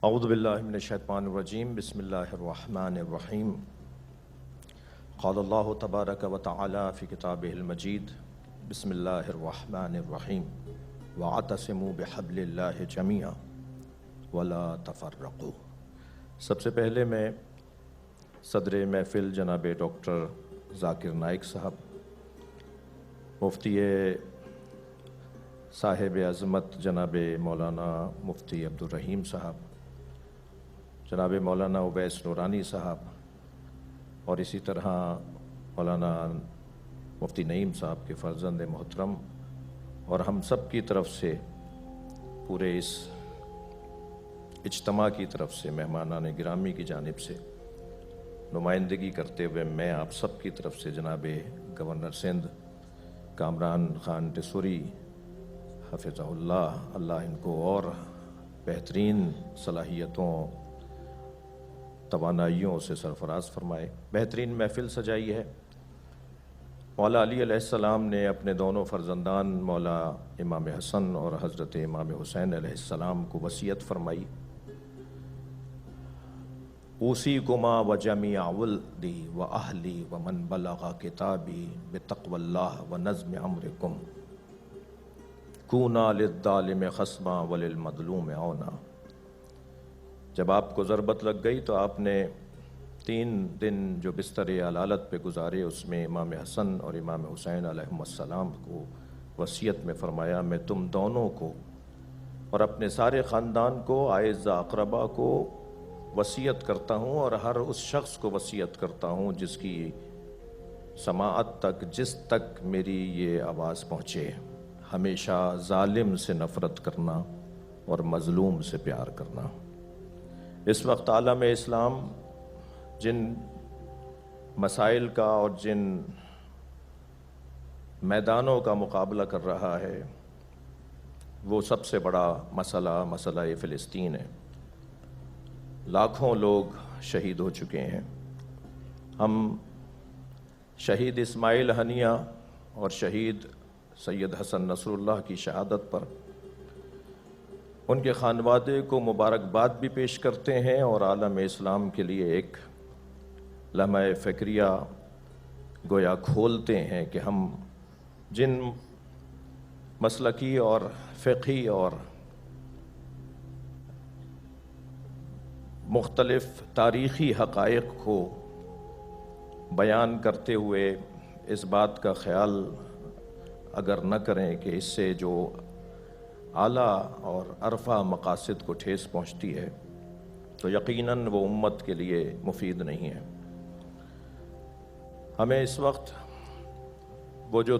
اعوذ باللہ من الشیطان الرجیم بسم اللہ الرحمن الرحیم قال اللہ تبارک و تعالی فی کتابہ المجید بسم اللہ الرحمن الرحیم واعتصموا بحبل اللہ جمیعا ولا تفرقوا۔ سب سے پہلے میں صدر محفل جناب ڈاکٹر ذاکر نائک صاحب، مفتی صاحب عظمت جناب مولانا مفتی عبدالرحیم صاحب، جناب مولانا اویس نورانی صاحب، اور اسی طرح مولانا مفتی نعیم صاحب کے فرزند محترم، اور ہم سب کی طرف سے، پورے اس اجتماع کی طرف سے، مہمانان گرامی کی جانب سے نمائندگی کرتے ہوئے میں آپ سب کی طرف سے جناب گورنر سندھ کامران خان ٹیسوری حفظہ اللہ ان کو اور بہترین صلاحیتوں توانائیوں سے سرفراز فرمائے، بہترین محفل سجائی ہے۔ مولا علی علیہ السلام نے اپنے دونوں فرزندان مولا امام حسن اور حضرت امام حسین علیہ السلام کو وصیت فرمائی، اوصیکما وجمیع ولدی واہلی ومن بلغ کتابی بتقوی اللہ ونظم امرکم کونا للظالم خصما وللمظلوم عونا۔ جب آپ کو ضربت لگ گئی تو آپ نے 3 دن جو بستر علالت پہ گزارے، اس میں امام حسن اور امام حسین علیہم السلام کو وصیت میں فرمایا، میں تم دونوں کو اور اپنے سارے خاندان کو، اعزاء اقربا کو وصیت کرتا ہوں، اور ہر اس شخص کو وصیت کرتا ہوں جس کی سماعت تک، جس تک میری یہ آواز پہنچے، ہمیشہ ظالم سے نفرت کرنا اور مظلوم سے پیار کرنا۔ اس وقت عالم اسلام جن مسائل کا اور جن میدانوں کا مقابلہ کر رہا ہے، وہ سب سے بڑا مسئلہ فلسطین ہے۔ لاکھوں لوگ شہید ہو چکے ہیں۔ ہم شہید اسماعیل ہنیہ اور شہید سید حسن نصر اللہ کی شہادت پر ان کے خانوادے کو مبارکباد بھی پیش کرتے ہیں، اور عالم اسلام کے لیے ایک لمحہ فکریہ گویا کھولتے ہیں کہ ہم جن مسلکی اور فقہی اور مختلف تاریخی حقائق کو بیان کرتے ہوئے اس بات کا خیال اگر نہ کریں کہ اس سے جو اعلیٰ اور عرفہ مقاصد کو ٹھیس پہنچتی ہے، تو یقیناً وہ امت کے لیے مفید نہیں ہے۔ ہمیں اس وقت وہ جو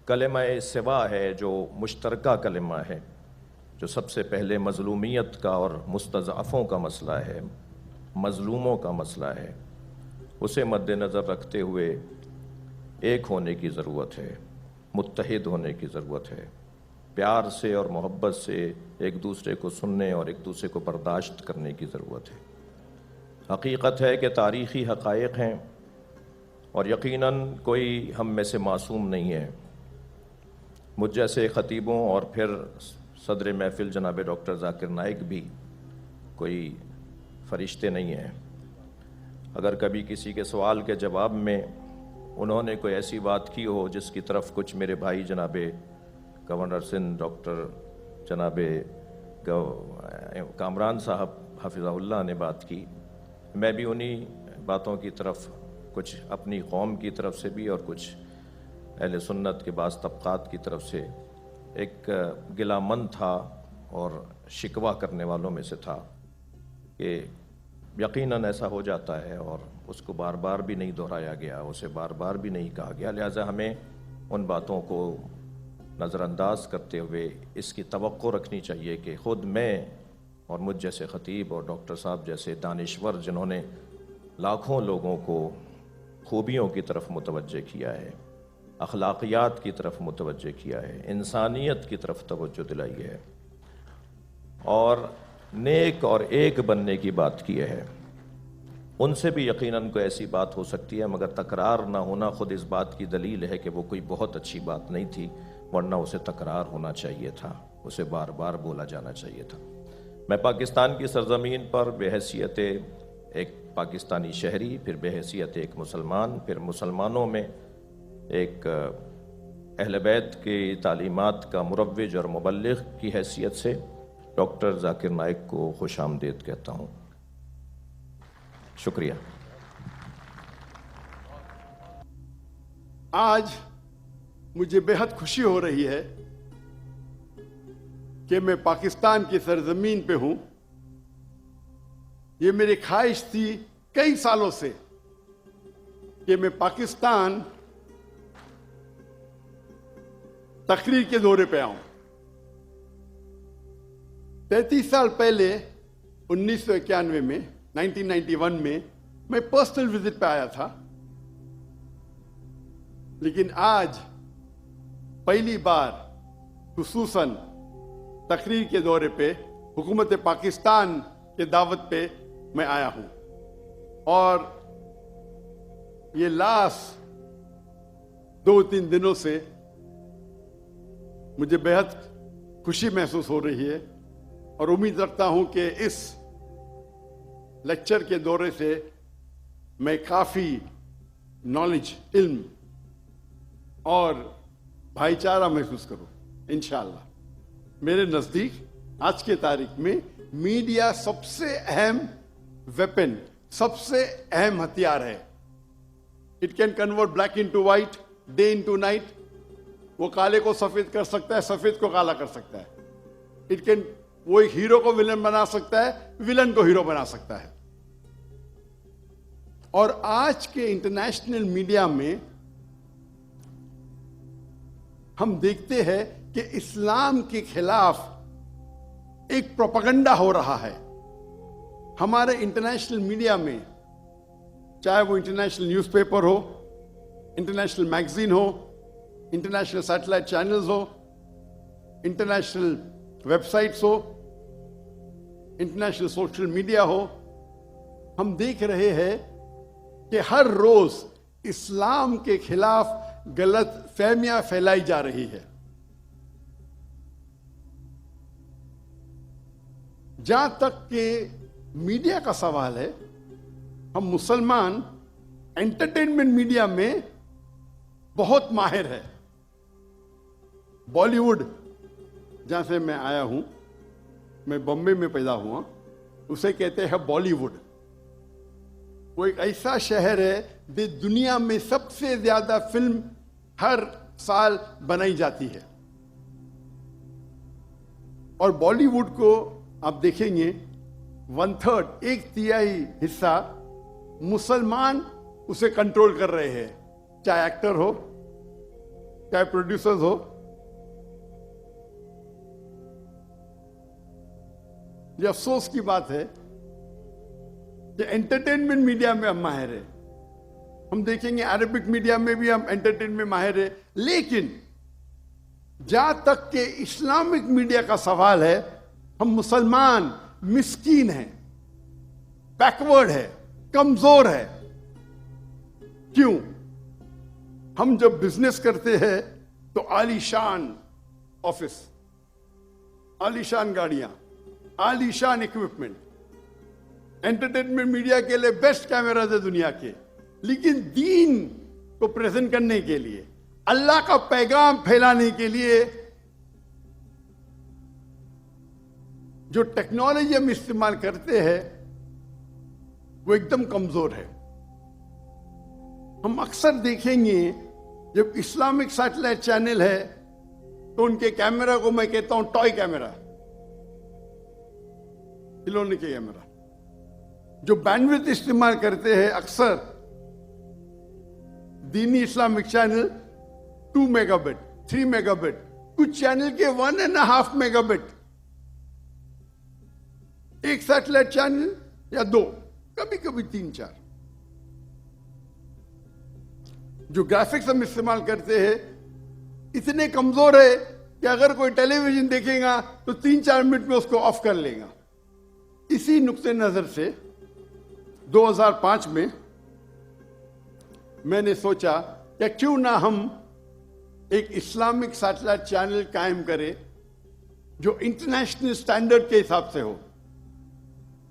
کلمہ سوا ہے، جو مشترکہ کلمہ ہے، جو سب سے پہلے مظلومیت کا اور مستضعفوں کا مسئلہ ہے، مظلوموں کا مسئلہ ہے، اسے مد نظر رکھتے ہوئے ایک ہونے کی ضرورت ہے، متحد ہونے کی ضرورت ہے، پیار سے اور محبت سے ایک دوسرے کو سننے اور ایک دوسرے کو برداشت کرنے کی ضرورت ہے۔ حقیقت ہے کہ تاریخی حقائق ہیں، اور یقیناً کوئی ہم میں سے معصوم نہیں ہے۔ مجھ جیسے خطیبوں اور پھر صدر محفل جناب ڈاکٹر ذاکر نائک بھی کوئی فرشتے نہیں ہیں۔ اگر کبھی کسی کے سوال کے جواب میں انہوں نے کوئی ایسی بات کی ہو جس کی طرف کچھ میرے بھائی جناب گورنر سندھ ڈاکٹر جناب کامران صاحب حفظہ اللہ نے بات کی، میں بھی انہی باتوں کی طرف، کچھ اپنی قوم کی طرف سے بھی اور کچھ اہل سنت کے بعض طبقات کی طرف سے ایک گلہ مند تھا اور شکوہ کرنے والوں میں سے تھا کہ یقیناً ایسا ہو جاتا ہے، اور اس کو بار بار بھی نہیں دہرایا گیا، اسے بار بار بھی نہیں کہا گیا، لہٰذا ہمیں ان باتوں کو نظر انداز کرتے ہوئے اس کی توقع رکھنی چاہیے کہ خود میں اور مجھ جیسے خطیب اور ڈاکٹر صاحب جیسے دانشور جنہوں نے لاکھوں لوگوں کو خوبیوں کی طرف متوجہ کیا ہے، اخلاقیات کی طرف متوجہ کیا ہے، انسانیت کی طرف توجہ دلائی ہے، اور نیک اور ایک بننے کی بات کی ہے، ان سے بھی یقیناً کوئی ایسی بات ہو سکتی ہے، مگر تکرار نہ ہونا خود اس بات کی دلیل ہے کہ وہ کوئی بہت اچھی بات نہیں تھی، ورنہ اسے تکرار ہونا چاہیے تھا، اسے بار بار بولا جانا چاہیے تھا۔ میں پاکستان کی سرزمین پر بحیثیت ایک پاکستانی شہری، پھر بحیثیت ایک مسلمان، پھر مسلمانوں میں ایک اہل بیت کی تعلیمات کا مروج اور مبلغ کی حیثیت سے ڈاکٹر ذاکر نائک کو خوش آمدید کہتا ہوں۔ شکریہ۔ آج مجھے بہت خوشی ہو رہی ہے کہ میں پاکستان کی سرزمین پہ ہوں۔ یہ میری خواہش تھی کئی سالوں سے کہ میں پاکستان تقریر کے دورے پہ آؤں۔ 33 سال پہلے 1991 میں 1991 میں پرسنل وزٹ پہ آیا تھا، لیکن آج پہلی بار خصوصاً تقریر کے دورے پہ حکومت پاکستان کے دعوت پہ میں آیا ہوں، اور یہ لاسٹ 2-3 دنوں سے مجھے بہت خوشی محسوس ہو رہی ہے، اور امید رکھتا ہوں کہ اس لیکچر کے دورے سے میں کافی نالج، علم اور بھائی چارہ محسوس کروں انشاءاللہ۔ میرے نزدیک آج کے تاریخ میں میڈیا سب سے اہم ویپن، سب سے اہم ہتھیار ہے۔ It can convert black into white, day into night. وہ کالے کو سفید کر سکتا ہے، سفید کو کالا کر سکتا ہے۔ اٹ کین، وہ ایک ہیرو کو ولن بنا سکتا ہے، ولن کو ہیرو بنا سکتا ہے۔ اور آج کے انٹرنیشنل میڈیا میں ہم دیکھتے ہیں کہ اسلام کے خلاف ایک پروپیگنڈا ہو رہا ہے۔ ہمارے انٹرنیشنل میڈیا میں، چاہے وہ انٹرنیشنل نیوز پیپر ہو، انٹرنیشنل میگزین ہو، انٹرنیشنل سیٹلائٹ چینلز ہو، انٹرنیشنل ویب سائٹس ہو، انٹرنیشنل سوشل میڈیا ہو، ہم دیکھ رہے ہیں کہ ہر روز اسلام کے خلاف غلط فہمیاں پھیلائی جا رہی ہے۔ جہاں تک کہ میڈیا کا سوال ہے، ہم مسلمان انٹرٹینمنٹ میڈیا میں بہت ماہر ہے۔ بالی ووڈ، جہاں سے میں آیا ہوں، میں بمبے میں پیدا ہوا، اسے کہتے ہیں بالی ووڈ۔ وہ ایک ایسا شہر ہے جو دنیا میں سب سے زیادہ فلم ہر سال بنائی جاتی ہے، اور بالی ووڈ کو آپ دیکھیں گے 1/3، 1/3 حصہ مسلمان اسے کنٹرول کر رہے ہیں، چاہے ایکٹر ہو، چاہے پروڈیوسرز ہو۔ یہ افسوس کی بات ہے کہ انٹرٹینمنٹ میڈیا میں ہم ماہر ہیں۔ ہم دیکھیں گے عربک میڈیا میں بھی ہم انٹرٹینمنٹ میں ماہر ہیں، لیکن جہاں تک کہ اسلامک میڈیا کا سوال ہے، ہم مسلمان مسکین ہیں، بیکورڈ ہے، کمزور ہے۔ کیوں؟ ہم جب بزنس کرتے ہیں تو عالی شان آفس، عالی شان گاڑیاں، عالی شان اکوپمنٹ، انٹرٹینمنٹ میڈیا کے لیے بیسٹ کیمراز ہے دنیا کے، لیکن دین کو پریزنٹ کرنے کے لیے، اللہ کا پیغام پھیلانے کے لیے جو ٹیکنالوجی ہم استعمال کرتے ہیں وہ ایک دم کمزور ہے۔ ہم اکثر دیکھیں گے جب اسلامک سیٹلائٹ چینل ہے تو ان کے کیمرہ کو میں کہتا ہوں ٹوائے کیمرہ، کھلونے کے کیمرہ۔ جو بینڈویڈتھ استعمال کرتے ہیں اکثر دینی Islamic channel 2 mega but, 3 mega but, کچھ چینل کے 1.5 میگا بٹ، ایک سیٹلائٹ چینل یا 2، کبھی کبھی 3-4۔ جو گرافکس ہم استعمال کرتے ہیں اتنے کمزور ہے کہ اگر کوئی ٹیلی ویژن دیکھے گا تو 3-4 منٹ میں اس کو آف کر لے گا۔ اسی نقطۂ نظر سے 2005 میں نے سوچا کہ کیوں نہ ہم ایک اسلامک سیٹلائٹ چینل قائم کریں جو انٹرنیشنل سٹینڈرڈ کے حساب سے ہو،